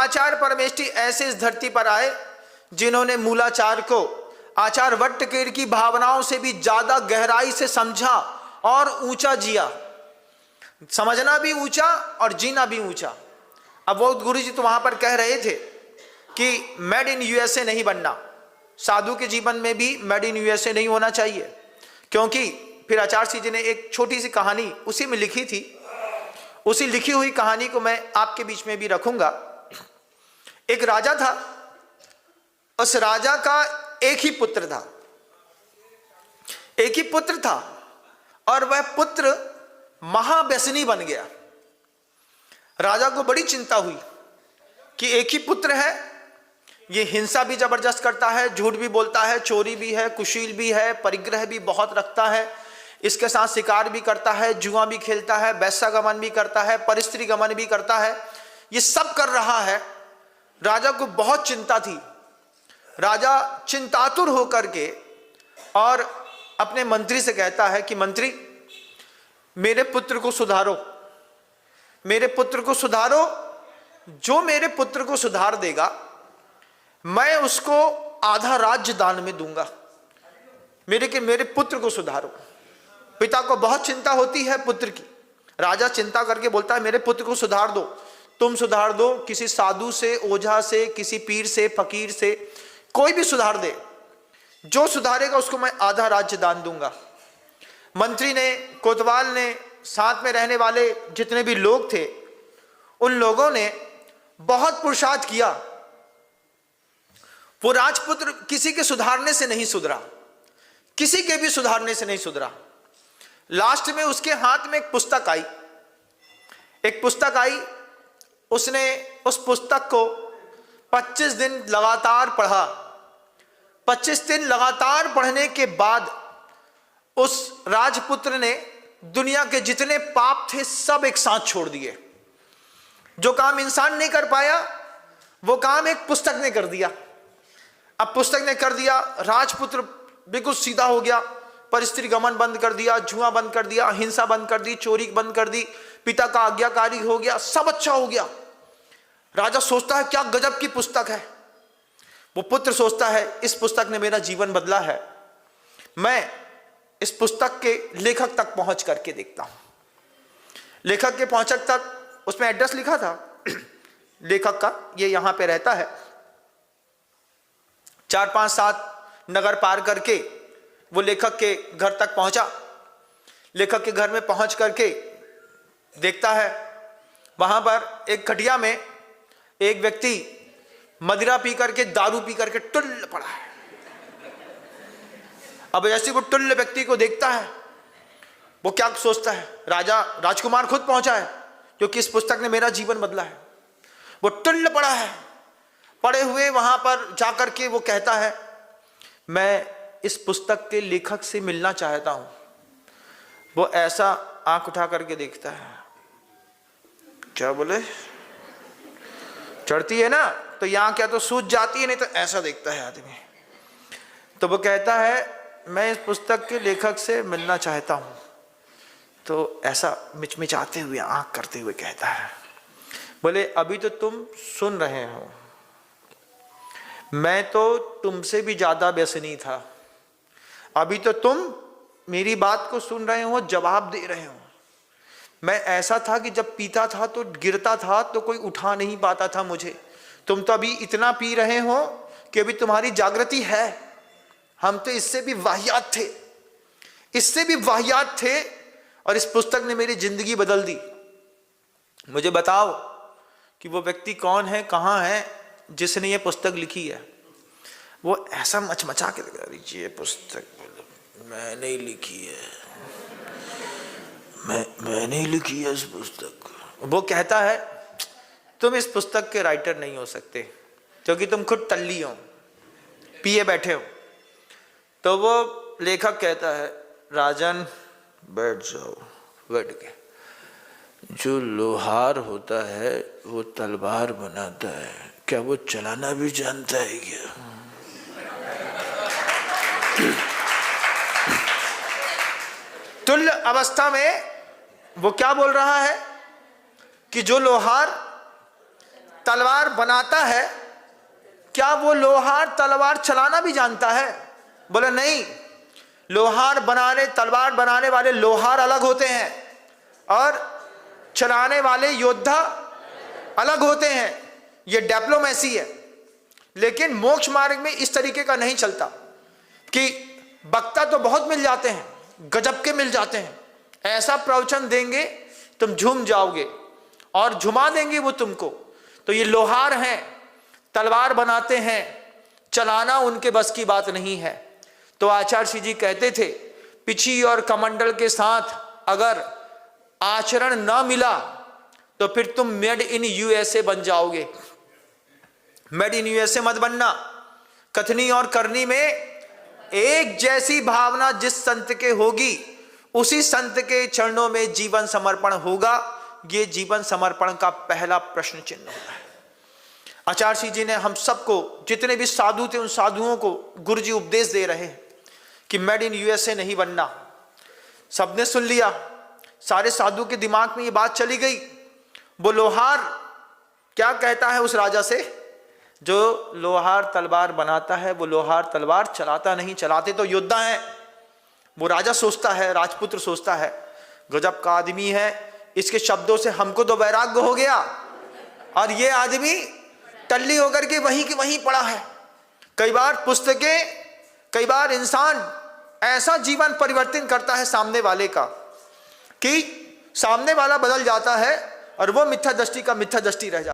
आचार्य परमेष्ठी ऐसे इस धरती पर आए जिन्होंने मूलाचार को आचार्य वट्टकेर की भावनाओं से भी ज्यादा गहराई से समझा और ऊंचा जिया। समझना भी ऊंचा और जीना भी ऊंचा। अब वो गुरु जी तो वहां पर कह रहे थे कि मेड इन यूएसए नहीं बनना, साधु के जीवन में भी मेड इन यूएसए नहीं होना चाहिए, क्योंकि फिर आचार्य सिंह जी ने एक छोटी सी कहानी उसी में लिखी थी। उसी लिखी हुई कहानी को मैं आपके बीच में भी रखूंगा। एक राजा था, उस राजा का एक ही पुत्र था, एक ही पुत्र था, और वह पुत्र महाव्यसनी बन गया। राजा को बड़ी चिंता हुई कि एक ही पुत्र है, ये हिंसा भी जबरदस्त करता है, झूठ भी बोलता है, चोरी भी है, कुशील भी है, परिग्रह भी बहुत रखता है, इसके साथ शिकार भी करता है, जुआ भी खेलता है, वैश्यागमन भी करता है, परिस्त्री गमन भी करता है, ये सब कर रहा है। राजा को बहुत चिंता थी। राजा चिंतातुर होकर के और अपने मंत्री से कहता है कि मंत्री, मेरे पुत्र को सुधारो, मेरे पुत्र को सुधारो। जो मेरे पुत्र को सुधार देगा मैं उसको आधा राज्य दान में दूंगा। मेरे पुत्र को सुधारो। पिता को बहुत चिंता होती है पुत्र की। राजा चिंता करके बोलता है, मेरे पुत्र को सुधार दो, तुम सुधार दो, किसी साधु से, ओझा से, किसी पीर से, फकीर से, कोई भी सुधार दे, जो सुधारेगा उसको मैं आधा राज्य दान दूंगा। मंत्री ने, कोतवाल ने, साथ में रहने वाले जितने भी लोग थे, उन लोगों ने बहुत पुरुषार्थ किया। वो राजपुत्र किसी के सुधारने से नहीं सुधरा, किसी के भी सुधारने से नहीं सुधरा। लास्ट में उसके हाथ में एक पुस्तक आई, एक पुस्तक आई। उसने उस पुस्तक को 25 दिन लगातार पढ़ा। 25 दिन लगातार पढ़ने के बाद उस राजपुत्र ने दुनिया के जितने पाप थे सब एक साथ छोड़ दिए। जो काम इंसान नहीं कर पाया वो काम एक पुस्तक ने कर दिया। अब पुस्तक ने कर दिया, राजपुत्र बिल्कुल सीधा हो गया, परिस्त्री गमन बंद कर दिया, जुआ बंद कर दिया, हिंसा बंद कर दी, चोरी बंद कर दी, पिता का आज्ञाकारी हो गया, सब अच्छा हो गया। राजा सोचता है क्या गजब की पुस्तक है। वो पुत्र सोचता है इस पुस्तक ने मेरा जीवन बदला है, मैं इस पुस्तक के लेखक तक पहुंच करके देखता हूं। लेखक के पहुंचक तक उसमें एड्रेस लिखा था लेखक का, ये यहां पे रहता है। 4-5-7 नगर पार करके वो लेखक के घर तक पहुंचा। लेखक के घर में पहुंच करके देखता है वहां पर एक खटिया में एक व्यक्ति मदिरा पी करके, दारू पी करके टुल्ल पड़ा है। अब ऐसे वो टुल्ल व्यक्ति को देखता है, वो क्या सोचता है, राजा राजकुमार खुद पहुंचा है क्योंकि इस पुस्तक ने मेरा जीवन बदला है। वो टुल्ल पड़ा है, पड़े हुए वहां पर जाकर के वो कहता है, मैं इस पुस्तक के लेखक से मिलना चाहता हूं। वो ऐसा आंख उठा करके देखता है, क्या बोले, चढ़ती है ना तो यहां क्या तो सूझ जाती है, नहीं तो ऐसा देखता है आदमी। तो वो कहता है मैं इस पुस्तक के लेखक से मिलना चाहता हूं। तो ऐसा मिचमिचाते हुए, आंख करते हुए कहता है, बोले अभी तो तुम सुन रहे हो, मैं तो तुमसे भी ज्यादा व्यसनी था। अभी तो तुम मेरी बात को सुन रहे हो, जवाब दे रहे हो। मैं ऐसा था कि जब पीता था तो गिरता था तो कोई उठा नहीं पाता था मुझे। तुम तो अभी इतना पी रहे हो कि अभी तुम्हारी जागृति है। हम तो इससे भी वाहियात थे, इससे भी वाहियात थे, और इस पुस्तक ने मेरी जिंदगी बदल दी। मुझे बताओ कि वो व्यक्ति कौन है, कहाँ है जिसने ये पुस्तक लिखी है। वो ऐसा मचमचा के दिखा दीजिए, ये पुस्तक मैं नहीं लिखी है, मैं नहीं लिखी है इस पुस्तक। वो कहता है तुम इस पुस्तक के राइटर नहीं हो सकते क्योंकि तुम खुद टल्ली हो, पिए बैठे हो। तो वो लेखक कहता है, राजन बैठ जाओ। बैठ के, जो लोहार होता है वो तलवार बनाता है, क्या वो चलाना भी जानता है क्या? तुल्य अवस्था में वो क्या बोल रहा है कि जो लोहार तलवार बनाता है, क्या वो लोहार तलवार चलाना भी जानता है? बोले नहीं, लोहार बनाने तलवार बनाने वाले लोहार अलग होते हैं और चलाने वाले योद्धा अलग होते हैं। ये डिप्लोमेसी है। लेकिन मोक्ष मार्ग में इस तरीके का नहीं चलता कि वक्ता तो बहुत मिल जाते हैं, गजब के मिल जाते हैं, ऐसा प्रवचन देंगे तुम झूम जाओगे और झुमा देंगे वो तुमको। तो ये लोहार हैं, तलवार बनाते हैं, चलाना उनके बस की बात नहीं है। तो आचार्य श्री जी कहते थे, पिछी और कमंडल के साथ अगर आचरण ना मिला तो फिर तुम मेड इन यूएसए बन जाओगे। मेड इन यूएसए मत बनना। कथनी और करनी में एक जैसी भावना जिस संत के होगी, उसी संत के चरणों में जीवन समर्पण होगा। ये जीवन समर्पण का पहला प्रश्न चिन्ह होता है। आचार्य श्री जी ने हम सबको, जितने भी साधु थे, उन साधुओं को गुरु जी उपदेश दे रहे हैं कि मेड इन यूएसए नहीं बनना। सबने सुन लिया, सारे साधु के दिमाग में ये बात चली गई। वो लोहार क्या कहता है उस राजा से? जो लोहार तलवार बनाता है वो लोहार तलवार चलाता नहीं, चलाते तो योद्धा है। वो राजा सोचता है, राजपुत्र सोचता है, गजब का आदमी है, इसके शब्दों से हमको तो वैराग्य हो गया और ये आदमी टल्ली होकर के वहीं की वहीं पड़ा है। कई बार पुस्तकें, कई बार इंसान ऐसा जीवन परिवर्तन करता है सामने वाले का कि सामने वाला बदल जाता है और वो मिथ्या दृष्टि का मिथ्या दृष्टि रह जाता है।